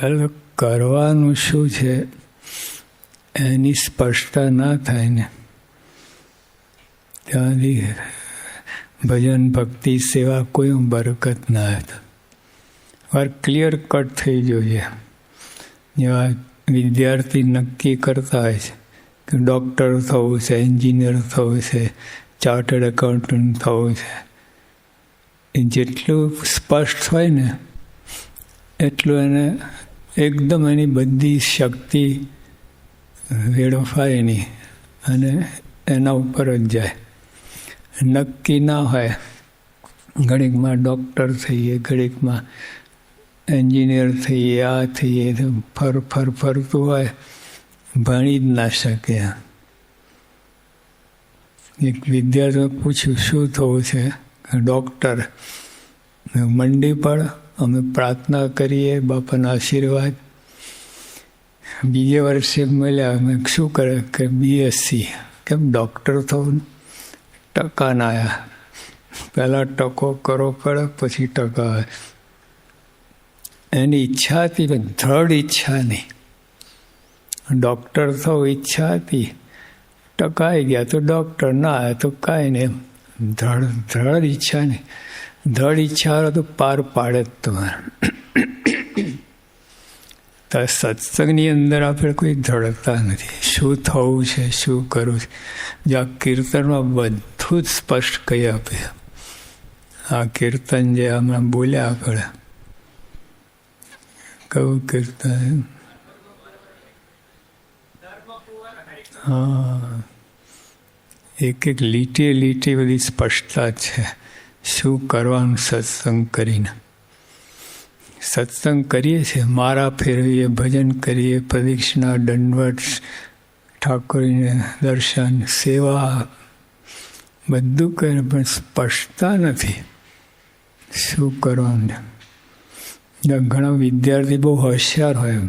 પહેલાં કરવાનું શું છે એની સ્પષ્ટતા ના થાય ને ત્યાંથી ભજન ભક્તિ સેવા કોઈ બરકત ના હતા. વાર ક્લિયર કટ થઈ જોઈએ. જેવા વિદ્યાર્થી નક્કી કરતા હોય છે કે ડૉક્ટર થવું છે, એન્જિનિયર થવું છે, ચાર્ટર્ડ એકાઉન્ટન્ટ થવું છે, એ જેટલું સ્પષ્ટ હોય ને એટલું એને એકદમ એની બધી શક્તિ વેડફાય નહીં અને એના ઉપર જ જાય. નક્કી ના હોય, ઘડીકમાં ડૉક્ટર થઈએ, ઘડીકમાં એન્જિનિયર થઈએ, આ થઈએ, ફરતું હોય, ભણી જ ના શકે. એક વિદ્યાર્થીએ પૂછ્યું શું થવું છે? ડૉક્ટર. મંડી પડ, અમે પ્રાર્થના કરીએ, બાપાના આશીર્વાદ. બીજે વર્ષે મળ્યા, અમે શું કરે કે બીએસસી. કેમ ડૉક્ટર થવું? ટકા ના આવ્યા. પહેલાં ટકો કરવો પડે, પછી ટકા આવે. એની ઈચ્છા હતી, પણ દ્રઢ ઈચ્છા નહીં. ડૉક્ટર થવું ઈચ્છા હતી, ટકા આવી ગયા તો ડૉક્ટર, ના આવ્યા તો કાંઈ નહીં. દ્રઢ ઈચ્છા નહીં. દ્રઢ ઈચ્છા હોય તો પાર પાડે જ તમારે. તો સત્સંગની અંદર આપણે કોઈ દ્રઢતા નથી. શું થવું છે, શું કરવું છે, જે આ કીર્તનમાં બધું જ સ્પષ્ટ કહી આપે. આ કીર્તન જે હમણાં બોલ્યા આપણે, કયું કીર્તન? હા, એક લીટી બધી સ્પષ્ટતા છે. શું કરવાનું સત્સંગ કરીને? સત્સંગ કરીએ છીએ, મારા ફેરવીએ, ભજન કરીએ, પ્રદક્ષિણા, દંડવત, ઠાકોરીને દર્શન, સેવા, બધું કરીને પણ સ્પષ્ટતા નથી શું કરવાનું. ઘણા વિદ્યાર્થી બહુ હોશિયાર હોય,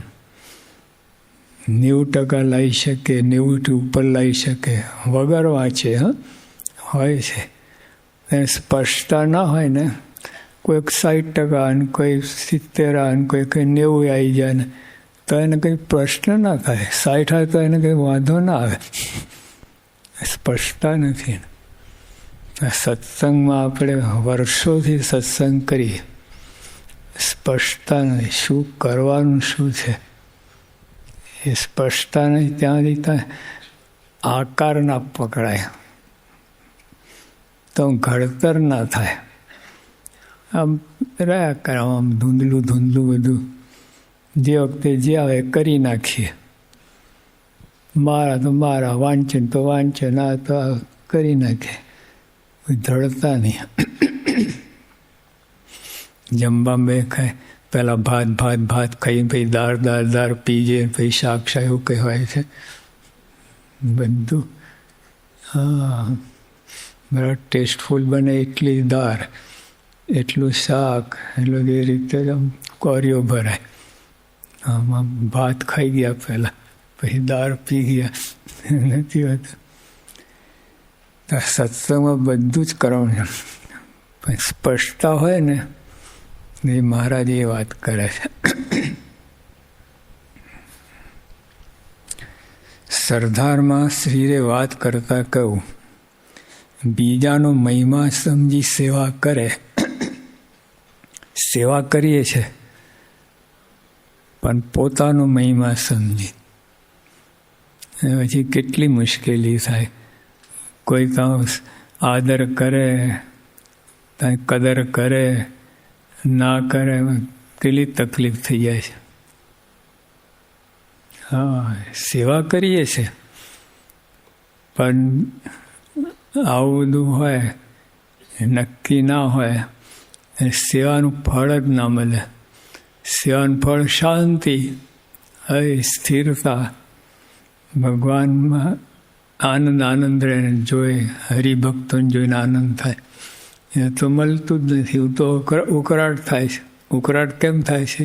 90% લાવી શકે, 90 ઉપર લાવી શકે, વગર વાંચે હોય છે. એને સ્પષ્ટતા ના હોય ને, કોઈક 60% અને કોઈ 70 અને કોઈ 90 આવી જાય ને તો એને કંઈ પ્રશ્ન ના થાય. 60 આવે તો એને કંઈ વાંધો ના આવે. સ્પષ્ટતા નથી. સત્સંગમાં આપણે વર્ષોથી સત્સંગ કરીએ, સ્પષ્ટતા નથી. શું કરવાનું શું છે એ સ્પષ્ટતા નહીં. ત્યાં આકાર ના પકડાય તો ઘડતર ના થાય. આમ રહ્યા કરે, આમ ધૂંધલું બધું જે વખતે જે આવે કરી નાખીએ. મારા તો મારા, વાંચન તો વાંચન, આ તો કરી નાખે. ધડતા નહીં. જમવા બે ખાય, પહેલાં ભાત ખાઈને પછી દાળ પીજે, પછી શાક એવું કહેવાય છે બધું. હા, બરાબર ટેસ્ટફુલ બને એટલી દાળ, એટલું શાક, એટલે એ રીતે આમ કોરીઓ ભરાય. આમાં ભાત ખાઈ ગયા પહેલાં, પછી દાળ પી ગયા, નથી હોતું. સત્સંગમાં બધું જ કરવાનું છે. પણ સ્પષ્ટતા હોય ને, એ મહારાજ એ વાત કરે છે. સરદારમાં શ્રીરે વાત કરતા કહ્યું, બીજાનો મહિમા સમજી સેવા કરે. સેવા કરીએ છે પણ પોતાનો મહિમા સમજી, પછી કેટલી મુશ્કેલી થાય. કોઈ કામ આદર કરે, ત્યાં કદર કરે, ના કરે, કેટલી તકલીફ થઈ જાય છે. હા, સેવા કરીએ છે પણ આવું બધું હોય, નક્કી ના હોય, સેવાનું ફળ જ ના મળે. સેવાનું ફળ શાંતિ, સ્થિરતા, ભગવાનમાં આનંદ રહે. જોઈ હરિભક્તોને જોઈને આનંદ થાય. એ તો મળતું જ નથી. તો ઉકળાટ થાય છે. ઉકળાટ કેમ થાય છે?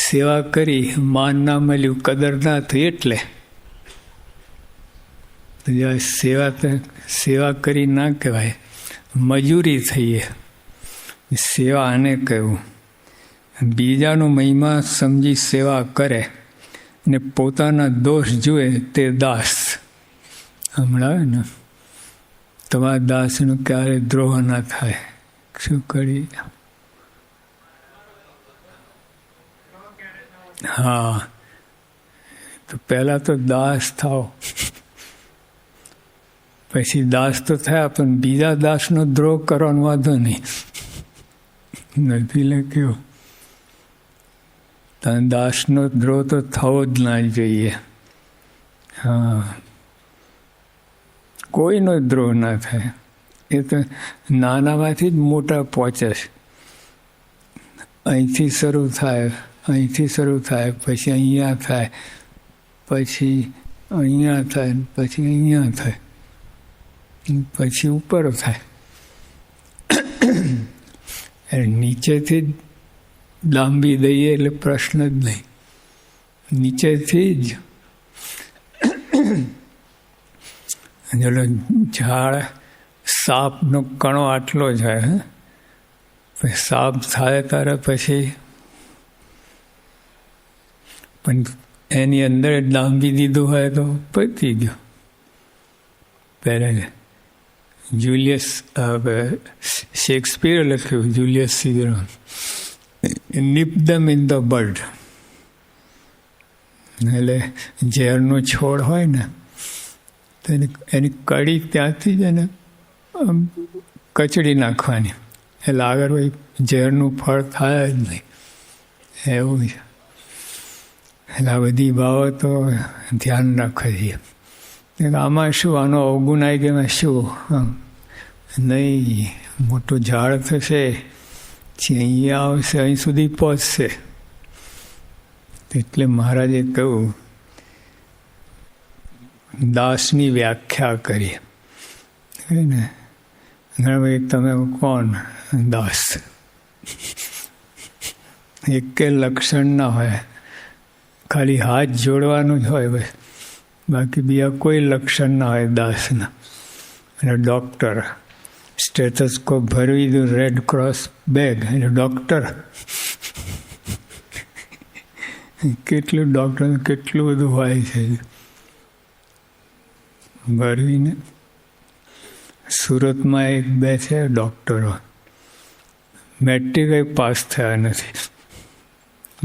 સેવા કરી, માન ના મળ્યું, કદર ના થઈ એટલે. સેવા કરી ના કહેવાય, મજૂરી થઈએ. સેવા આને કહ્યું. બીજાનો મહિમા સમજી સેવા કરે ને પોતાના દોષ જુએ તે દાસ. હમણાં ને તમારા દાસનો ક્યારે દ્રોહ ના થાય. શું કરી? હા, તો પહેલા તો દાસ થાવ, પછી દાસ તો થયા, પણ બીજા દાસનો દ્રોહ કરવાનો વાંધો નહીં. નથી લખ્યું દાસનો દ્રોહ તો થવો જ ના જોઈએ. હા, કોઈનો દ્રોહ ના થાય. એ તો નાનામાંથી જ મોટા પહોંચે છે. અહીંથી શરૂ થાય, પછી અહીંયા થાય, પછી અહીંયા થાય, પછી અહીંયા થાય, પછી ઉપર થાય. નીચેથી જ લાંબી દઈએ એટલે પ્રશ્ન જ નહીં. નીચેથી જ ચલો ઝાડ સાપનો કણો આટલો જાય, પછી સાપ થાય ત્યારે પછી પણ એની અંદર લાંબી દીધું હોય તો પતી ગયું. પહેલાં જુલિયસ શેક્સપિયરે લખ્યું, Julius Caesar, nip them in the bud. એટલે ઝેરનો છોડ હોય ને તો એની કડી ત્યાંથી જ એને કચડી નાખવાની, એટલે આગળ કોઈ ઝેરનું ફળ થાય જ નહીં. એવું છે. એટલે આ બધી બાબતો ધ્યાન રાખવા જોઈએ. આમાં શું, આનો અવગુણ આવી ગયો શું? નહીં, મોટું ઝાડ થશે, અહીંયા આવશે, અહીં સુધી પહોંચશે. એટલે મહારાજે કહ્યું, દાસની વ્યાખ્યા કરી ને. ભાઈ તમે કોણ? દાસ. એકે લક્ષણ ના હોય, ખાલી હાથ જોડવાનું જ હોય બસ, બાકી બીજા કોઈ લક્ષણ ના હોય દાસના. અને ડૉક્ટર સ્ટેથોસ્કોપ ભરવી દીધું, રેડ ક્રોસ બેગ, એટલે ડૉક્ટર. કેટલું ડૉક્ટર કેટલું બધું હોય છે ભરવીને. સુરતમાં એક બે છે ડૉક્ટરો, મેટ્રિક પાસ થયા નથી,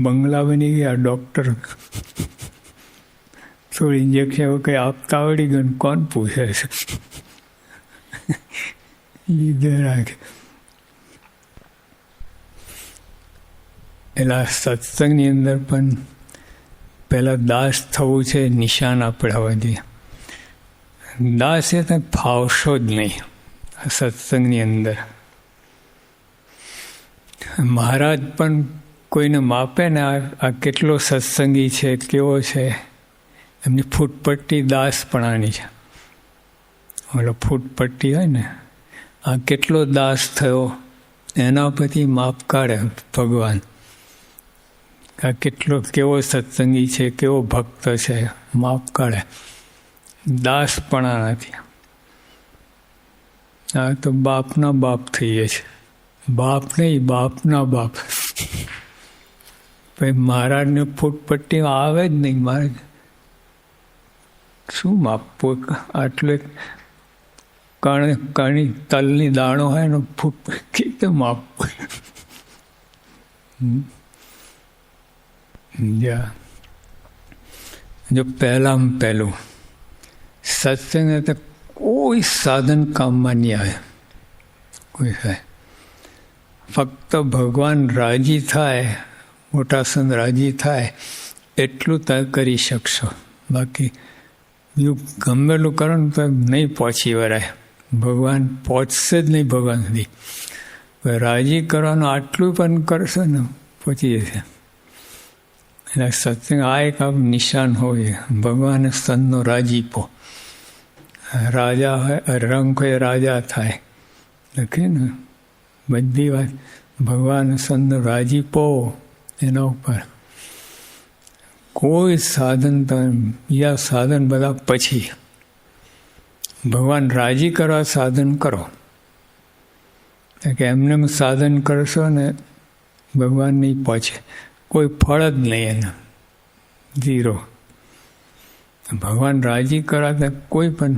બંગલા બની ગયા ડૉક્ટર. થોડી ઇન્જેક્શન કંઈ આપતા આવડી ગયું, કોણ પૂછે છે? લીધે રાખે. એટલે સત્સંગની અંદર પણ પહેલાં દાસ થવું છે, નિશાન આપડાવવા જોઈએ. દાસ એ તમે ફાવશો જ નહીં સત્સંગની અંદર. મહારાજ પણ કોઈને માપે ને આ કેટલો સત્સંગી છે, કેવો છે, એમની ફૂટપટ્ટી દાસપણાની છે. ઓલો ફૂટપટ્ટી હોય ને, આ કેટલો દાસ થયો એના પછી માપ કાઢે ભગવાન. આ કેટલો કેવો સત્સંગી છે, કેવો ભક્ત છે, માપ કાઢે. દાસપણા નથી. આ તો બાપના બાપ થઈએ છે. બાપ નહીં, બાપના બાપ. ભાઈ મહારાજને ફૂટપટ્ટીમાં આવે જ નહીં. મહારાજ શું માપવું? આટલે કણી તલની દાણો હોય ને ફૂટપટ્ટી તો માપવું. જો પહેલું સત્સંગ તો કોઈ સાધન કામમાં નહીં આવે. કોઈ થાય ફક્ત ભગવાન રાજી થાય, મોટા સંત રાજી થાય એટલું તમે કરી શકશો. બાકી બીજું ગમેલું કરો ને તો નહીં પહોંચી વળાય. ભગવાન પહોંચશે જ નહીં ભગવાન સુધી. રાજી કરવાનું આટલું પણ કરશો ને પહોંચી જશે. એટલે સત્સંગ આ એક નિશાન હોય, ભગવાન સંતનો રાજીપો. રાજા હોય, રંગ હોય, રાજા થાય લખે ને બધી વાત. ભગવાન સંતનો રાજીપો એના ઉપર. કોઈ સાધન બીજા સાધન બધા પછી. ભગવાન રાજી કરવા સાધન કરો. કે એમને સાધન કરશો ને ભગવાન નહીં પહોંચે, કોઈ ફળ જ નહીં એનું, ઝીરો. ભગવાન રાજી કરાતા કોઈ પણ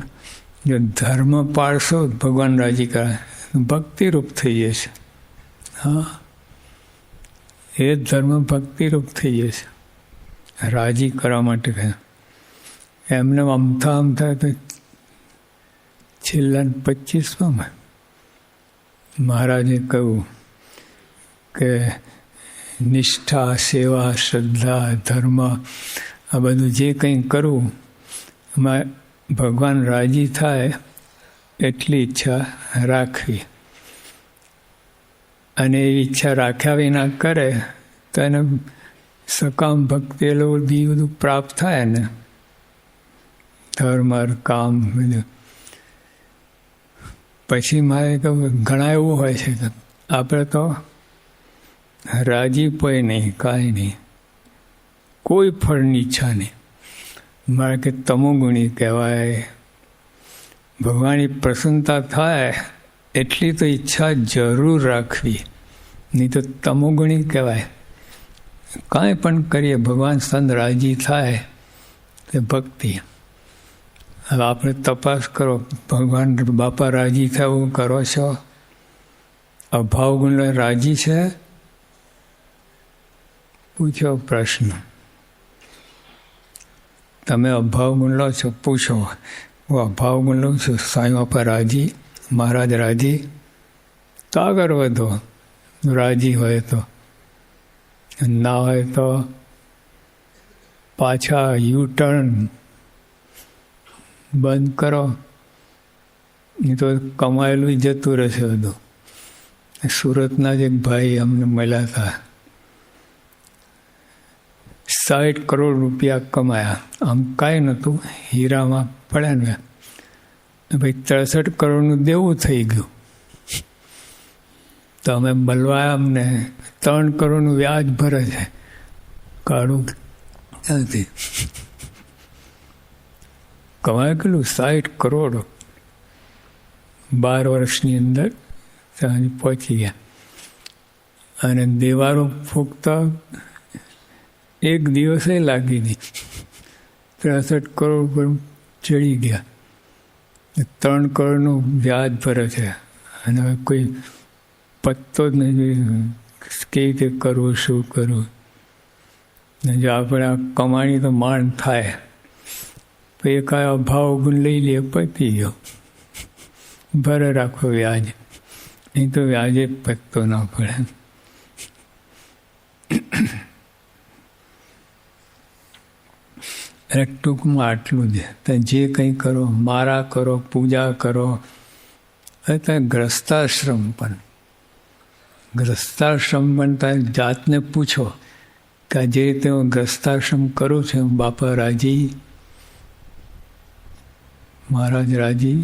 જો ધર્મ પાળશો ભગવાન રાજી કરા, ભક્તિરૂપ થઈ જશે. હા, એ ધર્મ ભક્તિરૂપ થઈ જશે. રાજી કરવા માટે એમને અમથા તો છેલ્લા 25માં મહારાજે કહ્યું કે નિષ્ઠા, સેવા, શ્રદ્ધા, ધર્મ આ બધું જે કંઈ કરવું એમાં ભગવાન રાજી થાય એટલી ઈચ્છા રાખવી. અને એ ઈચ્છા રાખ્યા વિના કરે તો એને સકામ ભક્તિ બધું પ્રાપ્ત થાય ને, ધર્મ કામ બધું. પછી મારે કહું ઘણા એવું હોય છે કે આપણે તો રાજી પોય નહીં, કાંઈ નહીં, કોઈ ફળની ઈચ્છા નહીં. મારે કે તમોગુણી કહેવાય. ભગવાનની પ્રસન્નતા થાય એટલી તો ઈચ્છા જરૂર રાખવી, નહીં તો તમોગુણી કહેવાય. કાંઈ પણ કરીએ ભગવાન સંત રાજી થાય તે ભક્તિ. હવે આપણે તપાસ કરો, ભગવાન બાપા રાજી થાય એવું કરો છો? અભાવ ગુણ રાજી છે? પૂછો પ્રશ્ન. તમે અભાવ ગુણ લો છો, પૂછો હું અભાવ ગુણ લઉં છું, સાંઈ બાપા રાજી, મહારાજ રાજી, તો આગળ વધો. રાજી હોય તો, ના હોય તો પાછા યુટર્ન બંધ કરો, નહીં તો કમાયેલું જતું રહેશે બધું. સુરતના જ એક ભાઈ અમને મળ્યા હતા, 60 કરોડ રૂપિયા કમાયા. આમ કાંઈ નહોતું, હીરામાં પડ્યા ને ભાઈ 63 કરોડનું દેવું થઈ ગયું. તો અમે બલવાયા, અમને 3 કરોડનું વ્યાજ ભરે છે, કાઢું નથી. કમાય કેટલું? 60 કરોડ 12 વર્ષની અંદર ત્યાં પહોંચી ગયા. અને દેવારો ફૂંકતા એક દિવસે લાગી નહીં, 63 કરોડ પર ચડી ગયા. 3 કરોડનું વ્યાજ ભરે છે. અને હવે કોઈ પત્તો જ નહીં કેવી રીતે કરવું, શું કરવું. જો આપણે આ કમાણી તો માંડ થાય તો એ કાંઈ અભાવ ગુણ લઈ લે, પતી ગયો, ભરે રાખો વ્યાજ. નહીં તો વ્યાજે પત્તો ના પડે. એટલે ટૂંકમાં આટલું જ. જે કંઈ કરો, મારા કરો, પૂજા કરો. ત્યાં ગ્રસ્તાશ્રમ પણ તમે જાતને પૂછો કે જે રીતે હું ગ્રસ્તાશ્રમ કરું છું, બાપા રાજી, મહારાજ રાજી,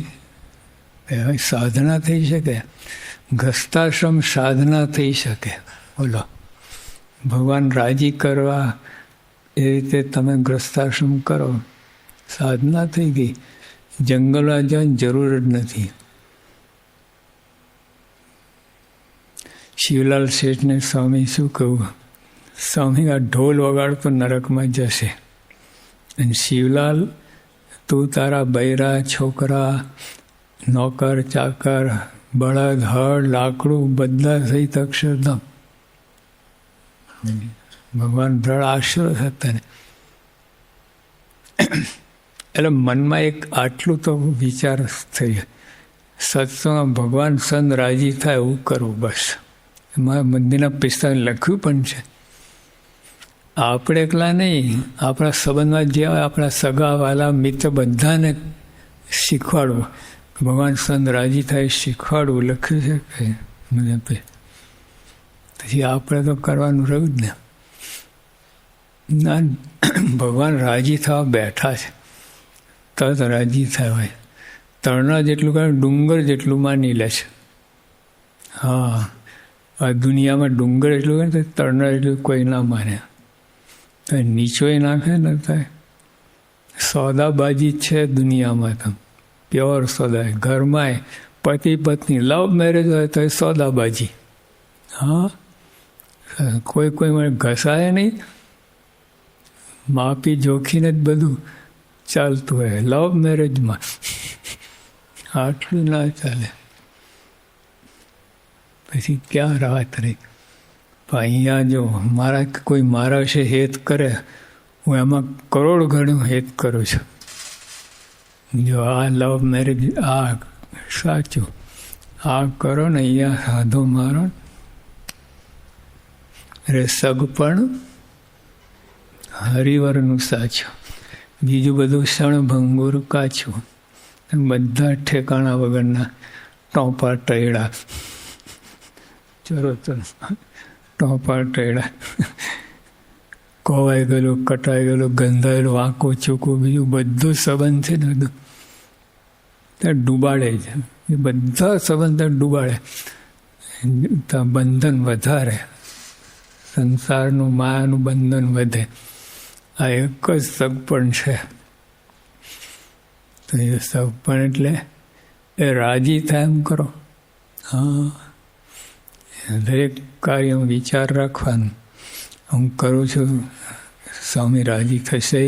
સાધના થઈ શકે? ગ્રસ્તાશ્રમ સાધના થઈ શકે? બોલો, ભગવાન રાજી કરવા એ રીતે તમે ગ્રસ્તાશ્રમ કરો, સાધના થઈ ગઈ. જંગલમાં જવાની જરૂર જ નથી. શિવલાલ શેઠને સ્વામી શું કહ્યું? સ્વામી આ ઢોલ વગાડતો નરકમાં જશે, અને શિવલાલ તું તારા બૈરા, છોકરા, નોકર, ચાકર, બળદ, હળ, લાકડું બધા સહિત અક્ષરધામ. ભગવાન દ્રઢ આશરો હતા ને. એટલે મનમાં એક આટલું તો વિચાર થઈ, સત્સંગમાં ભગવાન સંત રાજી થાય એવું કરવું, બસ. એમાં મંદિરના 45 લખ્યું પણ છે. આપણે એકલા નહીં, આપણા સંબંધમાં જે આપણા સગા વાલા મિત્ર બધાને શીખવાડો, ભગવાન સંત રાજી થાય શીખવાડવું લખ્યું છે કે મને. પછી આપણે તો કરવાનું રહ્યું જ ને. ના, ભગવાન રાજી થવા બેઠા છે, તરત રાજી થાય હોય. તરણા જેટલું કરે ડુંગર જેટલું માની લે છે. હા, આ દુનિયામાં ડુંગર એટલું કરે તો તરણા એટલું કોઈ ના માને. તો નીચોય નાખે ને થાય. સોદાબાજી છે દુનિયામાં, તો પ્યોર સોદા. ઘરમાંય પતિ પત્ની લવ મેરેજ હોય તો એ સોદાબાજી. હા, કોઈ કોઈ ઘસાય નહીં, માપી જોખીને જ બધું ચાલતું હોય. લવ મેરેજમાં આટલું ના ચાલે, પછી ક્યાં રાહત રહી. પણ અહીંયા જો કોઈ મારા વિશે હેત કરે, હું એમાં કરોડ ગણું હેત કરું છું. જો આ લવ મેરેજ આ સાચું, આ કરો ને અહીંયા સાધુ મારો અરે સગપણ હરિવરનું સાચું, બીજું બધું ક્ષણભંગુર કાચું. બધા ઠેકાણા વગરના ટોપા ટૈડા, ચરો ટોપા ટૈડા, કોવાઈ ગયેલું, કટાઈ ગયેલું, ગંધાયેલું, આંકું ચૂકું, બીજું બધું સંબંધ છે ને બધું ત્યાં ડૂબાડે છે. એ બધા સંબંધ ત્યાં ડૂબાડે, ત્યાં બંધન વધારે, સંસારનું માયાનું બંધન વધે. આ એક જ સગપણ છે. તો એ સગપણ એટલે એ રાજી થાય એમ કરો. હા, દરેક કાર્યમાં વિચાર રાખવાનો, હું કરું છું સ્વામી રાજી થશે.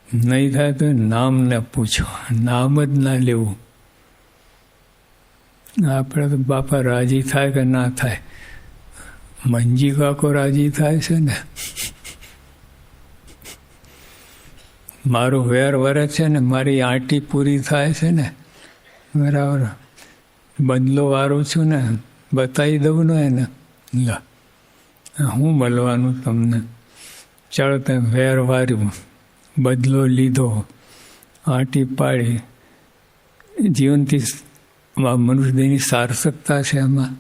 નહીં થાય તો નામ ને પૂછો, નામ જ ના લેવું. આપણે તો બાપા રાજી થાય કે ના થાય, મંજી કાકો રાજી થાય છે ને, મારું વેર વરે છે ને, મારી આંટી પૂરી થાય છે ને, બરાબર. બદલો વારું છું ને, બતાવી દઉં ને એને, હું મળવાનું તમને. ચાલો તમે વેર વાર્યું, બદલો લીધો, આંટી પાડી, જીવનથી મનુષ્યની સાર્થકતા છે એમાં.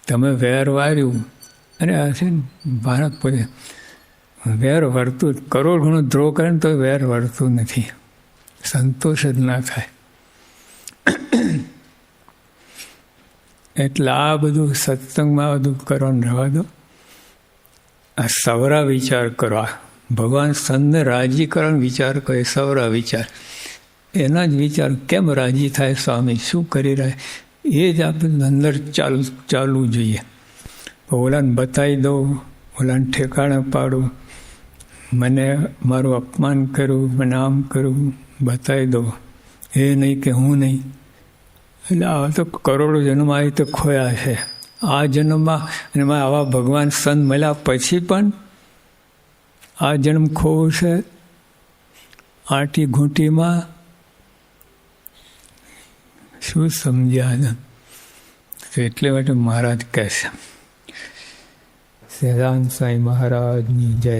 તમે વેર વાર્યું અને આ છે ને ભારત પોતે વેર વર્તું, કરોડ ઘણો દ્રોહ કરે ને તો વેર વર્તું નથી, સંતોષ જ ના થાય. એટલે આ બધું સત્સંગમાં બધું કરવાનું રહેવા દો. આ સવરા વિચાર કરો, ભગવાન સંતને રાજી કરવાનો વિચાર કરે, સવરા વિચાર. એના જ વિચાર કેમ રાજી થાય સ્વામી, શું કરી રહ્યા, એ જ આપણે અંદર ચાલવું જોઈએ. ઓલાને બતાવી દઉં, ઓલાને ઠેકાણે પાડું, મને મારું અપમાન કર્યું, મને આમ કર્યું, બતાવી દઉં, એ નહીં કે હું નહીં. એટલે આ તો કરોડો જન્મ આવી તો ખોયા છે. આ જન્મમાં અને આવા ભગવાન સંત મળ્યા પછી પણ આ જન્મ ખોવું છે આંટી ઘૂંટીમાં. શું સમજ્યા? એટલે માટે મહારાજ કહે છે, સહેજાન સાંઈ મહારાજની જય.